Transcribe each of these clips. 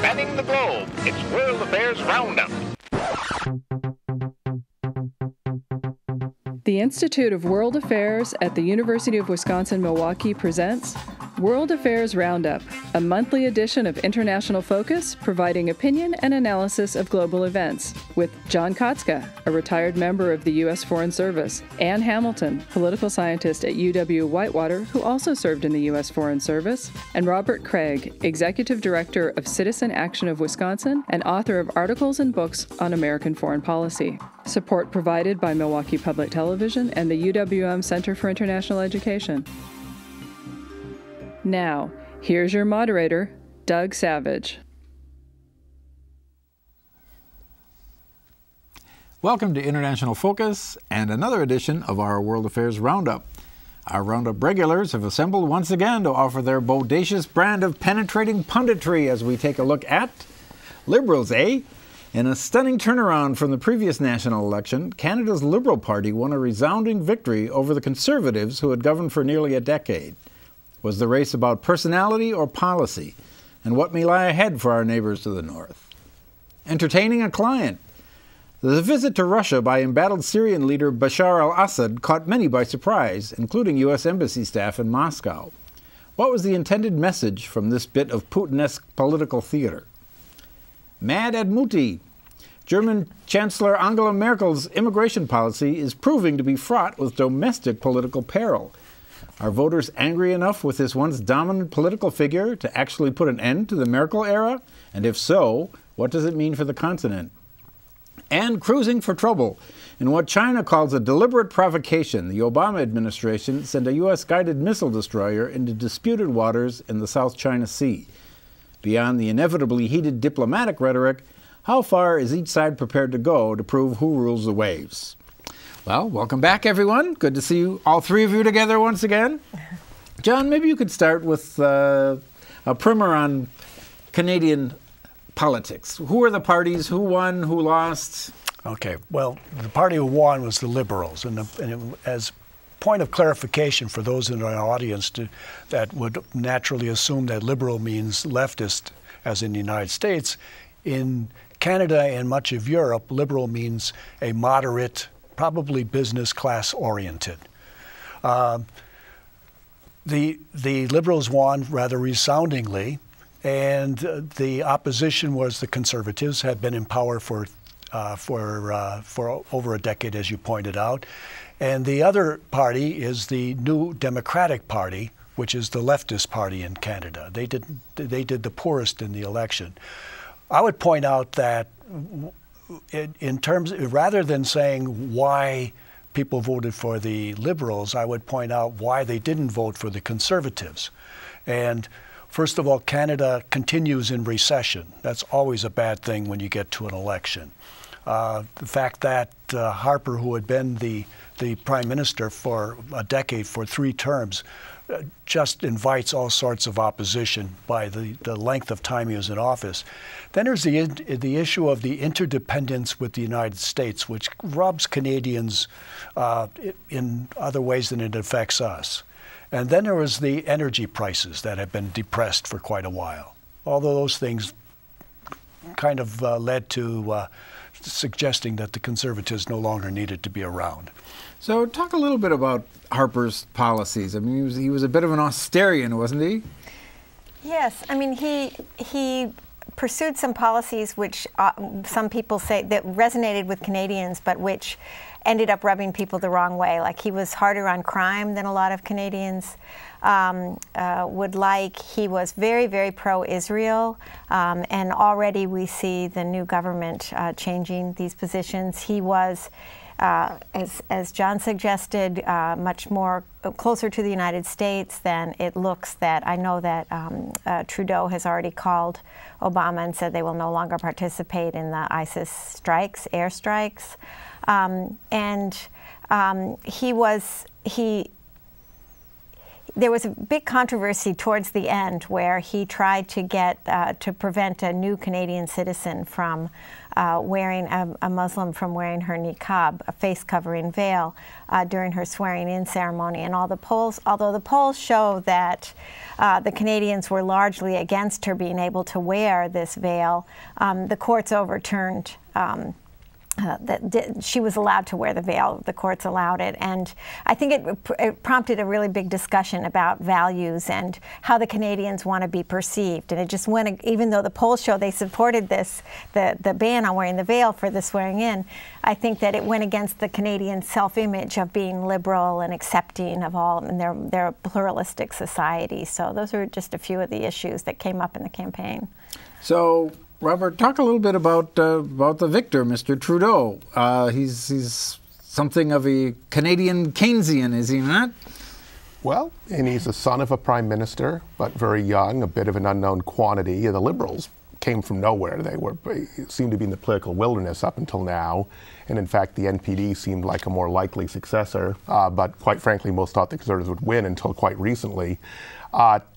Spanning the globe, it's World Affairs Roundup. The Institute of World Affairs at the University of Wisconsin-Milwaukee presents World Affairs Roundup, a monthly edition of International Focus, providing opinion and analysis of global events, with John Katzka, a retired member of the U.S. Foreign Service, Ann Hamilton, political scientist at UW-Whitewater, who also served in the U.S. Foreign Service, and Robert Kraig, executive director of Citizen Action of Wisconsin and author of articles and books on American foreign policy. Support provided by Milwaukee Public Television and the UWM Center for International Education. Now, here's your moderator, Doug Savage. Welcome to International Focus and another edition of our World Affairs Roundup. Our Roundup regulars have assembled once again to offer their bodacious brand of penetrating punditry as we take a look at liberals, eh? In a stunning turnaround from the previous national election, Canada's Liberal Party won a resounding victory over the Conservatives who had governed for nearly a decade. Was the race about personality or policy? And what may lie ahead for our neighbors to the north? Entertaining a client. The visit to Russia by embattled Syrian leader Bashar Al-Assad caught many by surprise, including U.S. Embassy staff in Moscow. What was the intended message from this bit of Putin-esque political theater? Mad at Mutti. German Chancellor Angela Merkel's immigration policy is proving to be fraught with domestic political peril. Are voters angry enough with this once dominant political figure to actually put an end to the Merkel era? And if so, what does it mean for the continent? And cruising for trouble. In what China calls a deliberate provocation, the Obama administration sent a U.S.-guided missile destroyer into disputed waters in the South China Sea. Beyond the inevitably heated diplomatic rhetoric, how far is each side prepared to go to prove who rules the waves? Well, welcome back, everyone. Good to see you, all three of you together once again. John, maybe you could start with a primer on Canadian politics. Who are the parties? Who won? Who lost? Okay. Well, the party who won was the Liberals. As point of clarification for those in our audience that would naturally assume that liberal means leftist, as in the United States, in Canada and much of Europe, liberal means a moderate, probably business class oriented. The Liberals won rather resoundingly, and the opposition was the Conservatives, had been in power for over a decade, as you pointed out. And the other party is the New Democratic Party, which is the leftist party in Canada. They did the poorest in the election. I would point out that in terms, rather than saying why people voted for the Liberals, I would point out why they didn't vote for the Conservatives. And first of all, Canada continues in recession. That's always a bad thing when you get to an election. The fact that Harper, who had been the Prime Minister for a decade, for 3 terms, just invites all sorts of opposition by the length of time he was in office. Then there's the issue of the interdependence with the United States, which rubs Canadians in other ways than it affects us. And then there was the energy prices that have been depressed for quite a while. Although those things kind of led to suggesting that the Conservatives no longer needed to be around. So talk a little bit about Harper's policies. I mean, he was a bit of an Austerian, wasn't he? Yes. I mean, he pursued some policies which some people say that resonated with Canadians, but which ended up rubbing people the wrong way. Like, he was harder on crime than a lot of Canadians would like. He was very, very pro-Israel, and already we see the new government changing these positions. He was, as John suggested, much more closer to the United States than it looks. That I know that Trudeau has already called Obama and said they will no longer participate in the ISIS strikes, airstrikes, there was a big controversy towards the end where he tried to get to prevent a new Canadian citizen from wearing a Muslim from wearing her niqab, a face-covering veil, during her swearing-in ceremony. And although the polls show that the Canadians were largely against her being able to wear this veil, the courts overturned that she was allowed to wear the veil. The courts allowed it, and I think it prompted a really big discussion about values and how the Canadians want to be perceived. And it just went, even though the polls show they supported the ban on wearing the veil for the swearing in, I think that it went against the Canadian self-image of being liberal and accepting of all, and they're a pluralistic society. So those are just a few of the issues that came up in the campaign. So, Robert, talk a little bit about the victor, Mr. Trudeau. He's something of a Canadian Keynesian, is he not? Well, and he's the son of a prime minister, but very young, a bit of an unknown quantity. The Liberals came from nowhere. They seemed to be in the political wilderness up until now. And in fact, the NPD seemed like a more likely successor. But quite frankly, most thought the Conservatives would win until quite recently.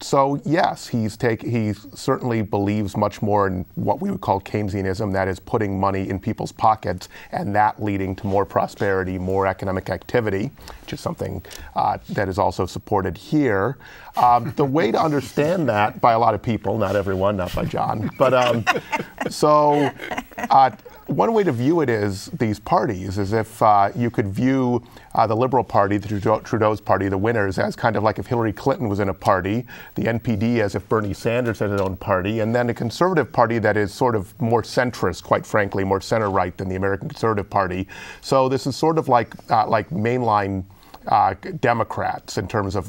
So yes, he certainly believes much more in what we would call Keynesianism, that is putting money in people's pockets and that leading to more prosperity, more economic activity, which is something that is also supported here. The way to understand that by a lot of people, not everyone, not by John, but one way to view it is these parties, as if you could view the Liberal Party, the Trudeau's party, the winners, as kind of like if Hillary Clinton was in a party, the NPD as if Bernie Sanders had his own party, and then a Conservative Party that is sort of more centrist, quite frankly, more center-right than the American Conservative Party. So this is sort of like mainline Democrats in terms of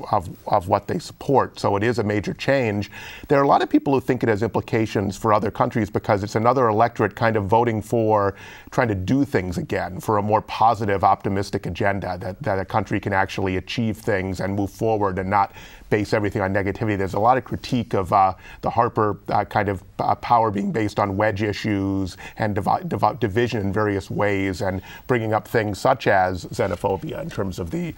what they support. So it is a major change. There are a lot of people who think it has implications for other countries because it's another electorate kind of voting for trying to do things again, for a more positive, optimistic agenda, that a country can actually achieve things and move forward and not base everything on negativity. There's a lot of critique of the Harper kind of power being based on wedge issues and division in various ways, and bringing up things such as xenophobia in terms of the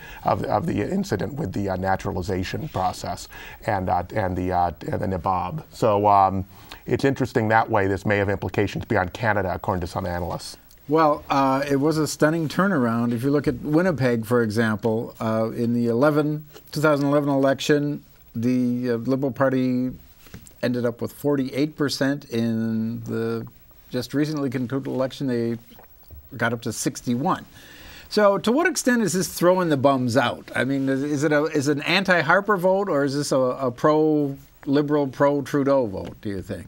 incident with the naturalization process and the Nabob. So it's interesting that way. This may have implications beyond Canada, according to some analysts. Well, it was a stunning turnaround. If you look at Winnipeg, for example, in the 2011 election, the Liberal Party ended up with 48%. In the just recently concluded election, they got up to 61%. So to what extent is this throwing the bums out? I mean, is it an anti-Harper vote, or is this a pro-Liberal, pro-Trudeau vote, do you think?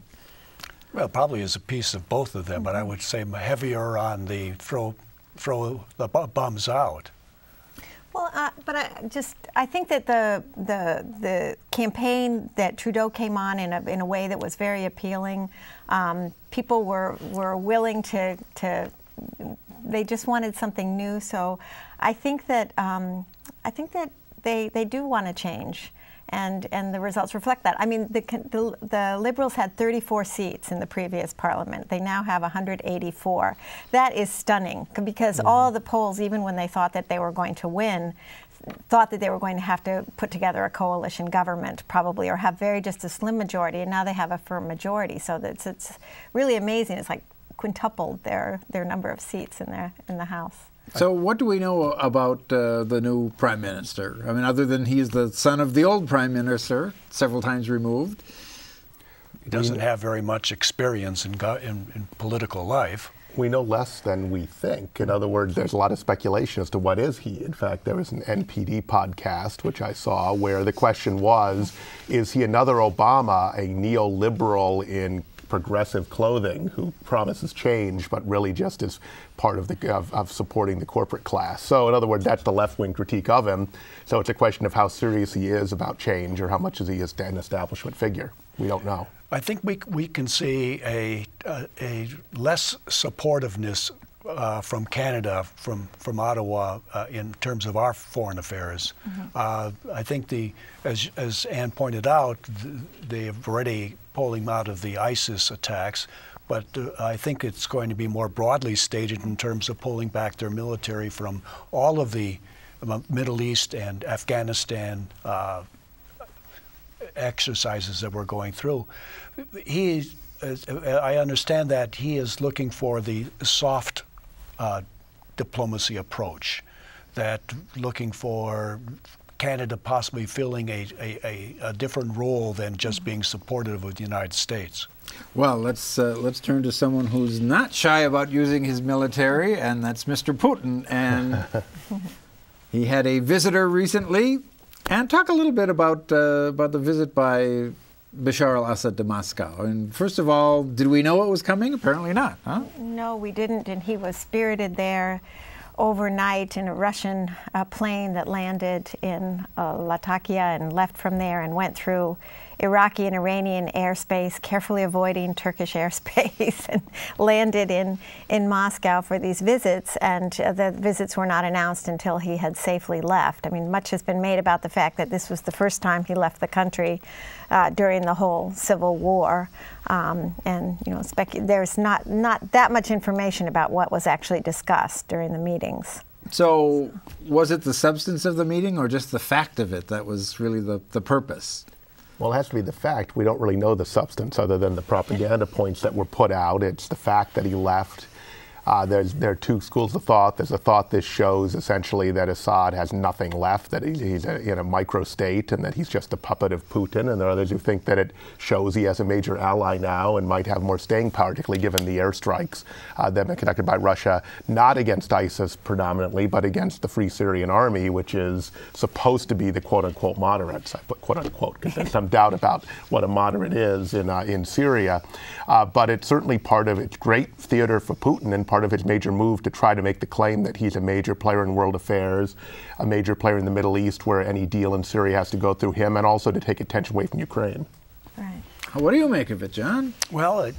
Well, probably is a piece of both of them, but I would say heavier on the throw the bums out. Well, but I think that the campaign that Trudeau came on in a way that was very appealing, people were willing to they just wanted something new. So I think that they do want to change. And the results reflect that. I mean, the Liberals had 34 seats in the previous Parliament. They now have 184. That is stunning, because all the polls, even when they thought that they were going to win, thought that they were going to have to put together a coalition government, probably, or have just a slim majority. And now they have a firm majority. So it's really amazing. It's like quintupled their number of seats in the House. So what do we know about the new Prime Minister? I mean, other than he is the son of the old Prime Minister, several times removed. He doesn't have very much experience in political life. We know less than we think. In other words, there's a lot of speculation as to what is he. In fact, there was an NPD podcast, which I saw, where the question was, is he another Obama, a neoliberal in progressive clothing who promises change, but really just is part of supporting the corporate class. So in other words, that's the left-wing critique of him. So it's a question of how serious he is about change, or how much is he an establishment figure. We don't know. I think we can see a less supportiveness from Canada, from Ottawa, in terms of our foreign affairs. I think as Anne pointed out, they have already pulling out of the ISIS attacks, but I think it's going to be more broadly stated in terms of pulling back their military from all of the Middle East and Afghanistan exercises that we're going through. I understand that he is looking for the soft diplomacy approach, that looking for Canada possibly filling a different role than just being supportive of the United States. Well, let's turn to someone who's not shy about using his military, and that's Mr. Putin. And he had a visitor recently. And talk a little bit about the visit by Bashar Al-Assad to Moscow. And first of all, did we know it was coming? Apparently not, huh? No, we didn't, and he was spirited there overnight in a Russian plane that landed in Latakia and left from there and went through Iraqi and Iranian airspace, carefully avoiding Turkish airspace, and landed in Moscow for these visits. And the visits were not announced until he had safely left. I mean, much has been made about the fact that this was the first time he left the country during the whole civil war. And you know, there's not that much information about what was actually discussed during the meetings. So was it the substance of the meeting or just the fact of it that was really the purpose? Well, it has to be the fact. We don't really know the substance other than the propaganda points that were put out. It's the fact that he left. There are two schools of thought. There's a thought this shows essentially that Assad has nothing left, that he's in a micro state and that he's just a puppet of Putin. And there are others who think that it shows he has a major ally now and might have more staying power, particularly given the airstrikes that have been conducted by Russia, not against ISIS predominantly, but against the Free Syrian Army, which is supposed to be the quote-unquote moderates. I put quote-unquote because there's some doubt about what a moderate is in Syria. But it's certainly part of its great theater for Putin and part of his major move to try to make the claim that he's a major player in world affairs, a major player in the Middle East, where any deal in Syria has to go through him, and also to take attention away from Ukraine. Right. What do you make of it, John? Well,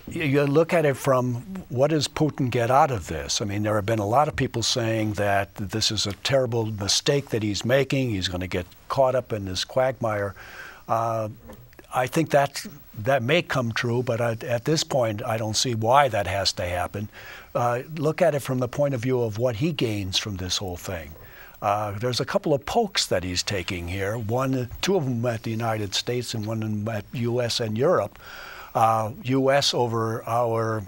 you look at it from what does Putin get out of this? I mean, there have been a lot of people saying that this is a terrible mistake that he's making. He's going to get caught up in this quagmire. I think that may come true, but at this point, I don't see why that has to happen. Look at it from the point of view of what he gains from this whole thing. There's a couple of pokes that he's taking here. Two of them at the United States and one at U.S. and Europe. U.S. over our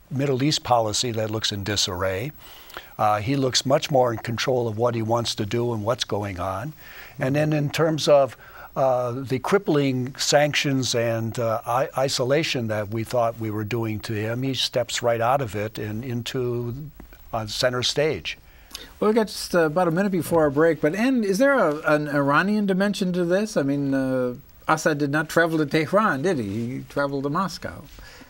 Middle East policy that looks in disarray. He looks much more in control of what he wants to do and what's going on. And then in terms of the crippling sanctions and isolation that we thought we were doing to him, he steps right out of it and into center stage. Well, we've got just about a minute before our break, but is there an Iranian dimension to this? I mean, Assad did not travel to Tehran, did he? He traveled to Moscow.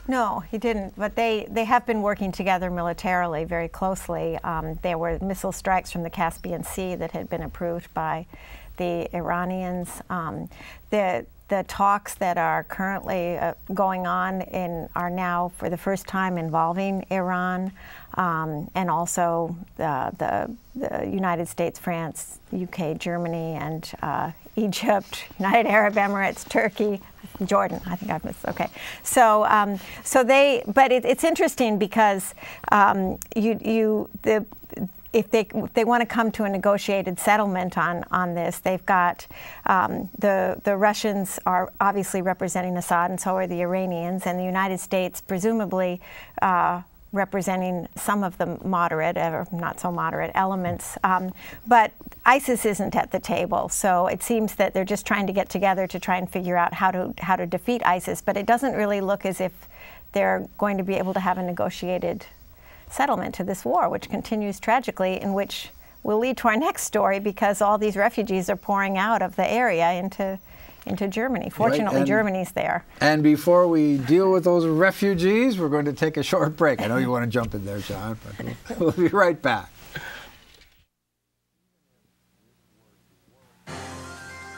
No, he didn't, but they have been working together militarily very closely. There were missile strikes from the Caspian Sea that had been approved by the Iranians. The talks that are currently going on are now for the first time involving Iran, and also the United States, France, UK, Germany, and Egypt, United Arab Emirates, Turkey, Jordan. I think I've missed. Okay, so but it's interesting because if they want to come to a negotiated settlement on this, they've got the Russians are obviously representing Assad, and so are the Iranians, and the United States presumably representing some of the moderate or not so moderate elements. But ISIS isn't at the table, so it seems that they're just trying to get together to try and figure out how to defeat ISIS. But it doesn't really look as if they're going to be able to have a negotiated settlement to this war, which continues tragically, and which will lead to our next story because all these refugees are pouring out of the area into Germany. Fortunately, right, Germany's there. And before we deal with those refugees, we're going to take a short break. I know you want to jump in there, John, but we'll be right back.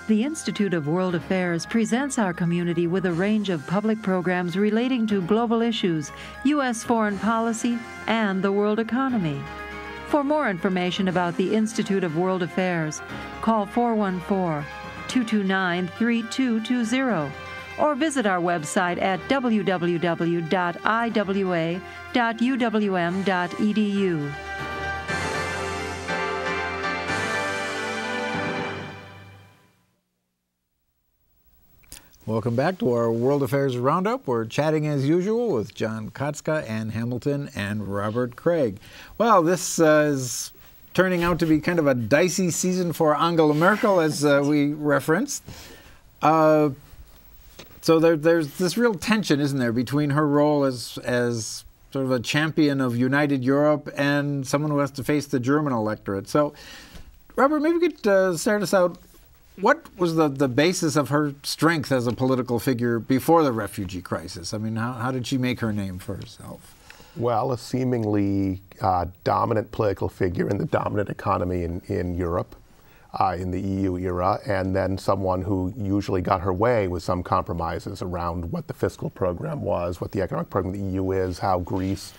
The Institute of World Affairs presents our community with a range of public programs relating to global issues, U.S. foreign policy, and the world economy. For more information about the Institute of World Affairs, call 414-229-3220 or visit our website at www.iwa.uwm.edu. Welcome back to our World Affairs Roundup. We're chatting as usual with John Katzka and Hamilton and Robert Kraig. Well, this is turning out to be kind of a dicey season for Angela Merkel, as we referenced. So there's this real tension, isn't there, between her role as sort of a champion of united Europe and someone who has to face the German electorate. So, Robert, maybe we could start us out. What was the basis of her strength as a political figure before the refugee crisis? I mean, how did she make her name for herself? Well, a seemingly dominant political figure in the dominant economy in Europe, in the EU era, and then someone who usually got her way with some compromises around what the fiscal program was, what the economic program of the EU is, how Greece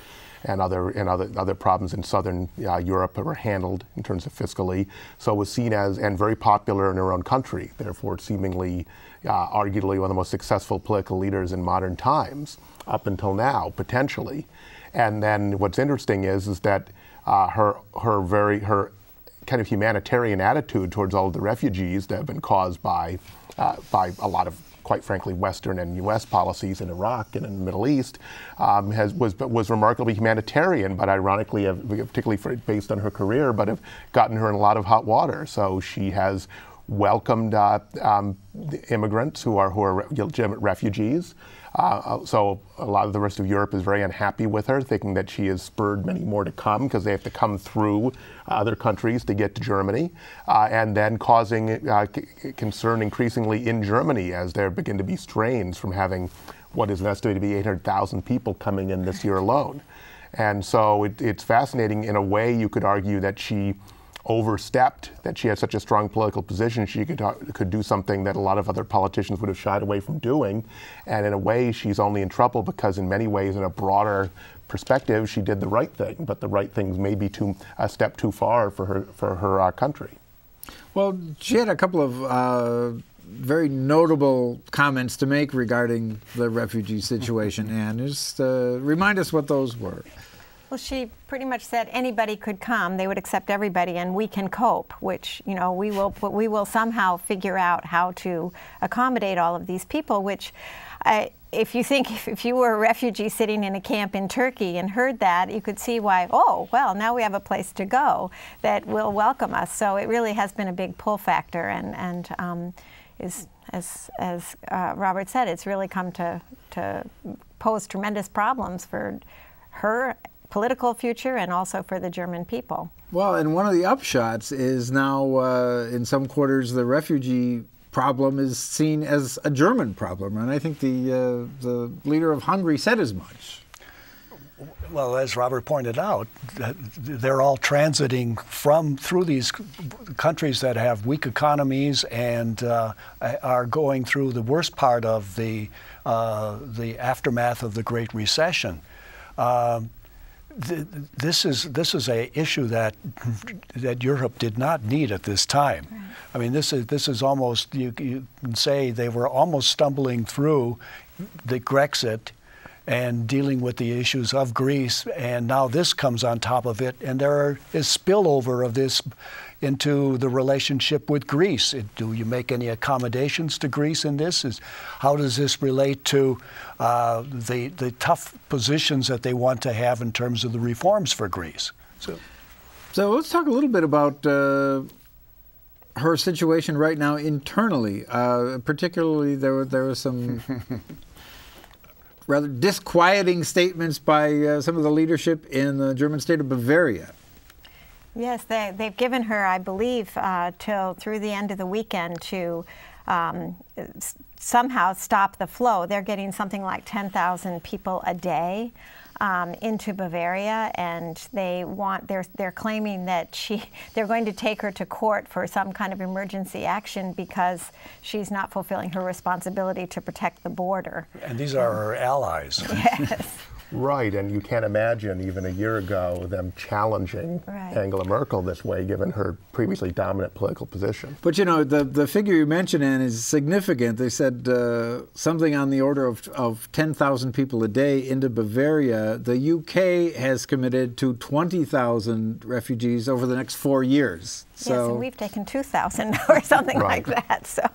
and other problems in southern Europe were handled in terms of fiscally. So it was seen as, and very popular in her own country, therefore seemingly arguably one of the most successful political leaders in modern times, up until now, potentially. And then what's interesting is that her kind of humanitarian attitude towards all of the refugees that have been caused by a lot of, quite frankly, Western and U.S. policies in Iraq and in the Middle East, was remarkably humanitarian, but ironically, particularly based on her career, but have gotten her in a lot of hot water. So she has welcomed immigrants who are legitimate refugees. So a lot of the rest of Europe is very unhappy with her, thinking that she has spurred many more to come because they have to come through other countries to get to Germany, and then causing concern increasingly in Germany as there begin to be strains from having what is estimated to be 800,000 people coming in this year alone. And so it's fascinating. In a way, you could argue that she overstepped, that she had such a strong political position, she could do something that a lot of other politicians would have shied away from doing. And in a way, she's only in trouble because in many ways, in a broader perspective, she did the right thing, but the right things may be a step too far for her country. Well, she had a couple of very notable comments to make regarding the refugee situation, and just remind us what those were. Well, she pretty much said anybody could come, they would accept everybody, and we can cope, which, you know, we will somehow figure out how to accommodate all of these people, which if you were a refugee sitting in a camp in Turkey and heard that, you could see why, oh, well, now we have a place to go that will welcome us. So it really has been a big pull factor, and is, as Robert said, it's really come to pose tremendous problems for her political future and also for the German people. Well, and one of the upshots is now in some quarters the refugee problem is seen as a German problem, and I think the leader of Hungary said as much. Well, as Robert pointed out, they're all transiting through these countries that have weak economies and are going through the worst part of the aftermath of the Great Recession. This is a issue that Europe did not need at this time. Right. I mean, this is almost, you can say they were almost stumbling through the Grexit and dealing with the issues of Greece, and now this comes on top of it, and there is spillover of this into the relationship with Greece. Do you make any accommodations to Greece in this? How does this relate to the tough positions that they want to have in terms of the reforms for Greece? So let's talk a little bit about her situation right now internally. Particularly, there were some rather disquieting statements by some of the leadership in the German state of Bavaria. Yes, they've given her, I believe, till through the end of the weekend to somehow stop the flow. They're getting something like 10,000 people a day into Bavaria, and they're claiming that they're going to take her to court for some kind of emergency action because she's not fulfilling her responsibility to protect the border. And these are her allies. Yes. Right, and you can't imagine even a year ago them challenging Angela Merkel this way, given her previously dominant political position. But you know, the figure you mentioned, Ann, is significant. They said something on the order of 10,000 people a day into Bavaria. The UK has committed to 20,000 refugees over the next 4 years. Yes, and we've taken 2,000 or something like that. So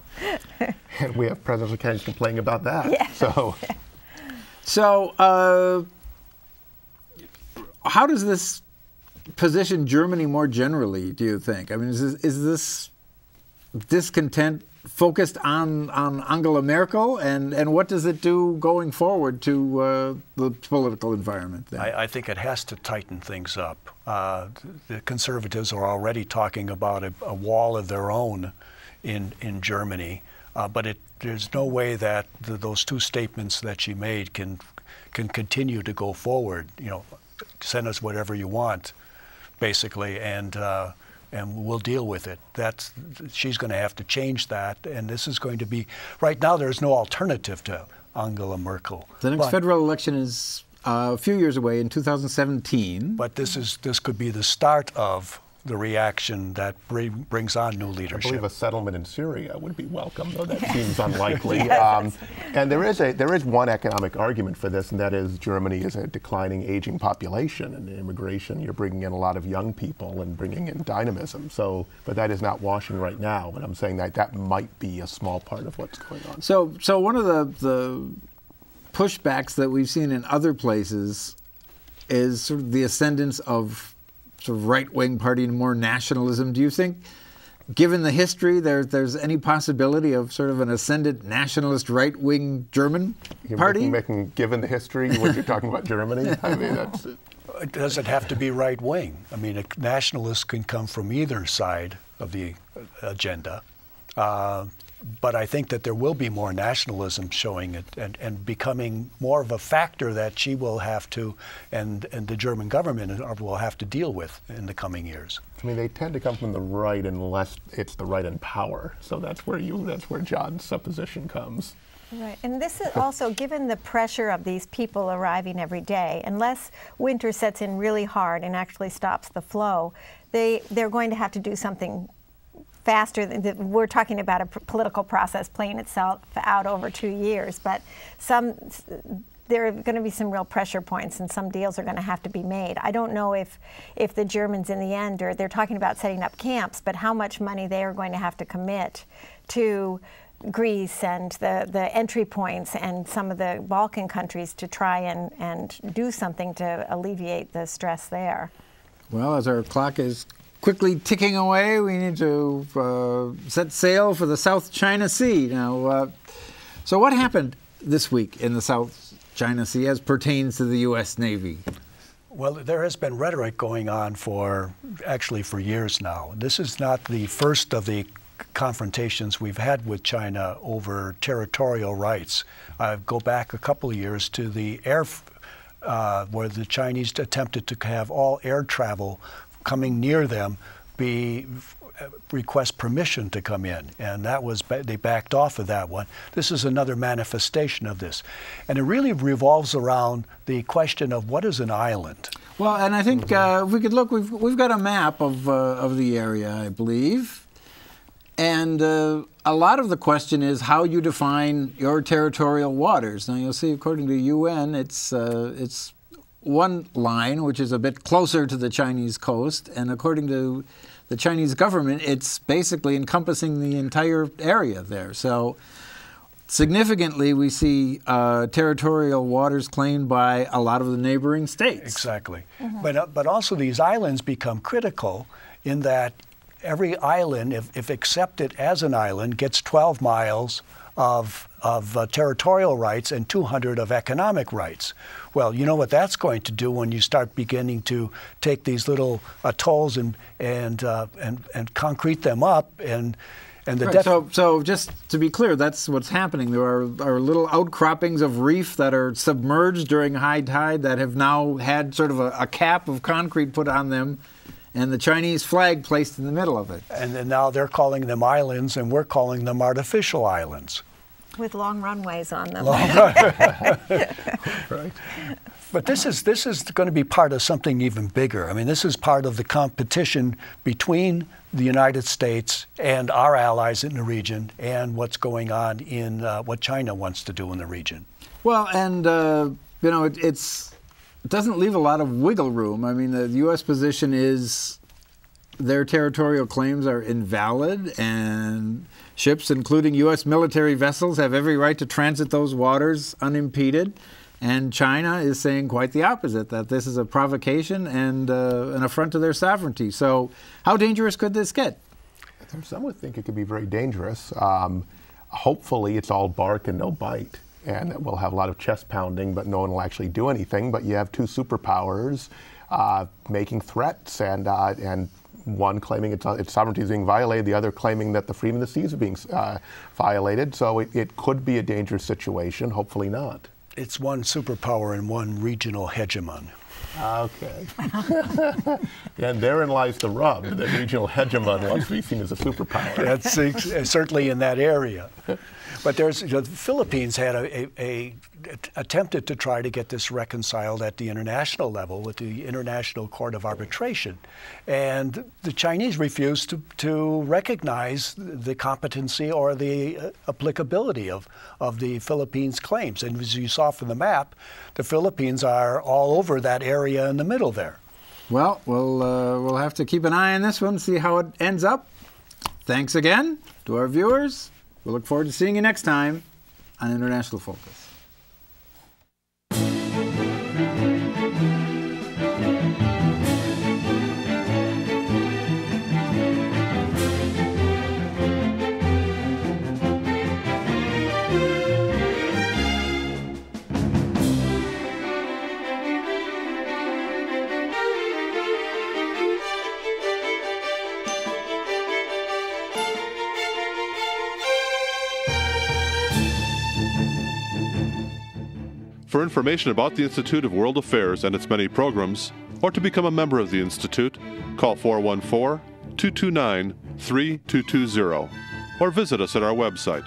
and we have presidential candidates complaining about that. Yes. So, how does this position Germany more generally, do you think? I mean, is this discontent focused on Angela Merkel, and what does it do going forward to the political environment then? I think it has to tighten things up. The conservatives are already talking about a wall of their own in Germany, but there's no way that those two statements that she made can continue to go forward. You know, send us whatever you want, basically, and we'll deal with it. She's going to have to change that, and this is going to be, right now there's no alternative to Angela Merkel. The next federal election is a few years away in 2017. But this could be the start of the reaction that brings on new leadership. I believe a settlement in Syria would be welcome, though that seems unlikely. Yes. And there is one economic argument for this, and that is Germany is a declining, aging population, and immigration, you're bringing in a lot of young people and bringing in dynamism. So, but that is not washing right now, and I'm saying that might be a small part of what's going on. So one of the pushbacks that we've seen in other places is sort of the ascendance of sort of right-wing party and more nationalism. Do you think, given the history, there's any possibility of sort of an ascendant nationalist right-wing German party? Given the history, when you're talking about Germany, I mean, that's... It doesn't have to be right-wing. I mean, a nationalist can come from either side of the agenda. But I think that there will be more nationalism showing it and becoming more of a factor that she will have to, and the German government will have to deal with in the coming years. I mean, they tend to come from the right unless it's the right in power. So that's where John's supposition comes. Right, and this is also, given the pressure of these people arriving every day, unless winter sets in really hard and actually stops the flow, they're going to have to do something faster. We're talking about a political process playing itself out over 2 years, but there are going to be some real pressure points, and some deals are going to have to be made. I don't know if the Germans in the end, or they're talking about setting up camps, but how much money they are going to have to commit to Greece and the entry points and some of the Balkan countries to try and do something to alleviate the stress there. Well, as our clock is quickly ticking away, we need to set sail for the South China Sea. Now, so what happened this week in the South China Sea as pertains to the U.S. Navy? Well, there has been rhetoric going on for years now. This is not the first of the confrontations we've had with China over territorial rights. Go back a couple of years to the where the Chinese attempted to have all air travel coming near them request permission to come in, and they backed off of that one. This is another manifestation of this, and it really revolves around the question of what is an island. Well, and I think if we could look, we've got a map of the area, I believe, and a lot of the question is how you define your territorial waters. Now you'll see, according to UN, it's one line, which is a bit closer to the Chinese coast, and according to the Chinese government, it's basically encompassing the entire area there. So significantly, we see territorial waters claimed by a lot of the neighboring states. Exactly. Mm-hmm. But also these islands become critical in that every island, if accepted as an island, gets 12 miles of territorial rights and 200 of economic rights. Well, you know what that's going to do when you start beginning to take these little atolls and concrete them up and the right. So just to be clear, that's what's happening. There are little outcroppings of reef that are submerged during high tide that have now had sort of a cap of concrete put on them, and the Chinese flag placed in the middle of it. And then now they're calling them islands, and we're calling them artificial islands. With long runways on them. Right. But this is going to be part of something even bigger. I mean, this is part of the competition between the United States and our allies in the region, and what's going on in what China wants to do in the region. Well, and you know, it doesn't leave a lot of wiggle room. I mean, the U.S. position is their territorial claims are invalid, and ships, including U.S. military vessels, have every right to transit those waters unimpeded. And China is saying quite the opposite, that this is a provocation and an affront to their sovereignty. So how dangerous could this get? Some would think it could be very dangerous. Hopefully it's all bark and no bite, and we'll have a lot of chest pounding, but no one will actually do anything. But you have two superpowers making threats, and one claiming its sovereignty is being violated, the other claiming that the freedom of the seas are being violated. So it could be a dangerous situation, hopefully not. It's one superpower and one regional hegemon. Okay. And therein lies the rub. The regional hegemon wants to be seen as a superpower. That's certainly in that area. But the Philippines had attempted to try to get this reconciled at the international level with the International Court of Arbitration. And the Chinese refused to recognize the competency or the applicability of the Philippines' claims. And as you saw from the map, the Philippines are all over that area in the middle there. Well, we'll have to keep an eye on this one, see how it ends up. Thanks again to our viewers. We'll look forward to seeing you next time on International Focus. For information about the Institute of World Affairs and its many programs, or to become a member of the Institute, call 414-229-3220 or visit us at our website,